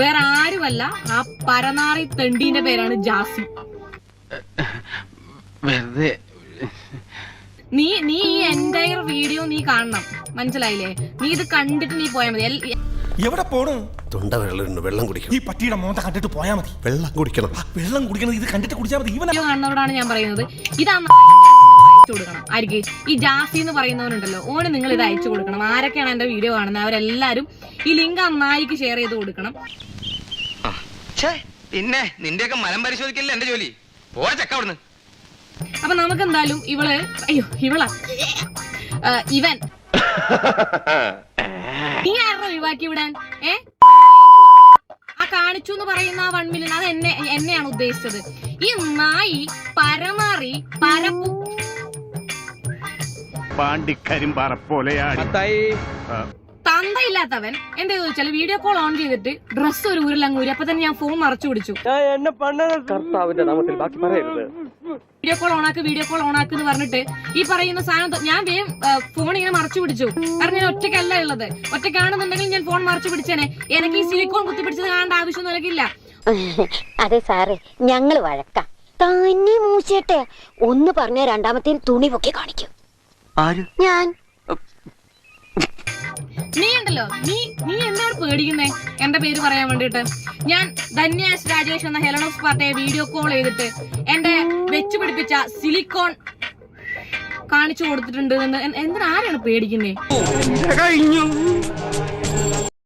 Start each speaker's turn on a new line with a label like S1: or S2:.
S1: വേറെ ആരുമല്ല, ആ പരനാറി തെണ്ടീന്റെ പേരാണ് ജാസി. നീ ഈ എൻറ്റയർ വീഡിയോ നീ കാണണം, മനസ്സിലായില്ലേ? നീ ഇത് കണ്ടിട്ട് നീ പോയാൽ മതി.
S2: എവിടെ പോണു?
S3: തൊണ്ട വെള്ളം കുടിക്കണം.
S2: ഈ പട്ടിയുടെ മോന്ത കണ്ടിട്ട് പോയാൽ മതി.
S3: വെള്ളം കുടിക്കണം.
S2: വെള്ളം കുടിക്കണം, ഇത് കണ്ടിട്ട് കുടിച്ചാൽ മതി.
S1: വീഡിയോ കാണുന്നവരോടാണ് ഞാൻ പറയുന്നത്, ഇത് അയച്ചു കൊടുക്കണം. ആയിരിക്കും ഈ ജാസി എന്ന് പറയുന്നവരുണ്ടല്ലോ, ഓന് നിങ്ങൾ ഇത് അയച്ചു കൊടുക്കണം. ആരൊക്കെയാണ് എന്റെ വീഡിയോ കാണുന്നത് അവരെല്ലാരും ഈ ലിങ്ക് അമ്മായിക്ക് ഷെയർ ചെയ്ത് കൊടുക്കണം.
S4: പിന്നെ നിന്റെയൊക്കെ മലം പരിശോധിക്കല്ലേ എന്റെ ജോലി. പോരാ ചക്ക അവിടുന്ന്.
S1: അപ്പൊ നമുക്ക് എന്തായാലും ഇവൻ നീ ആരുടെ ഒഴിവാക്കി വിടാൻ? ആ കാണിച്ചു എന്ന് പറയുന്ന ആ 1 മില്യൺ അത് എന്നെയാണ് ഉദ്ദേശിച്ചത്. ഈ നായി പരമാറി പരപ്പു
S5: പാണ്ടിക്കരിമ്പാറ പോലെയാണ്
S1: തന്തയില്ലാത്തവൻ. എന്താ ചോദിച്ചാല് വീഡിയോ കോൾ ഓൺ ചെയ്തിട്ട് ഡ്രസ്സ് ഒരു ഊരിലങ്ങൂരി. അപ്പൊ തന്നെ ഞാൻ ഫോൺ മറച്ചു പിടിച്ചു. വീഡിയോ കോൾ ഓണാക്ക് എന്ന് പറഞ്ഞിട്ട് ഈ പറയുന്ന സാധനം ഞാൻ വേഗം ഫോൺ ഇങ്ങനെ മറച്ചു പിടിച്ചു. കാരണം ഞാൻ ഒറ്റയ്ക്കല്ല ഉള്ളത്. ഒറ്റയ്ക്കാണെന്നുണ്ടെങ്കിൽ ഞാൻ ഫോൺ മറച്ചു പിടിച്ചേനെ. എനിക്ക് ഈ സിലിക്കോൺ കുത്തിപ്പിടിച്ചത് കാണേണ്ട ആവശ്യമൊന്നും എനിക്കില്ല.
S6: അതെ സാറേ, ഞങ്ങള് വഴക്കാം. തന്നെ മൂച്ചേട്ടെ ഒന്ന് പറഞ്ഞ രണ്ടാമത്തെ തുണി പൊക്കി കാണിക്കും. ഞാൻ
S1: നീ ഉണ്ടല്ലോ, നീ എന്താണ് പേടിക്കുന്നേ എന്റെ പേര് പറയാൻ വേണ്ടിട്ട്? ഞാൻ ധന്യാസ് രാജേഷ് എന്ന ഹെലനോസ് പാർട്ടിയെ വീഡിയോ കോൾ ചെയ്തിട്ട് എന്റെ വെച്ചു പിടിപ്പിച്ച സിലിക്കോൺ കാണിച്ചു കൊടുത്തിട്ടുണ്ട്. എന്തിനാരാണ് പേടിക്കുന്നേ?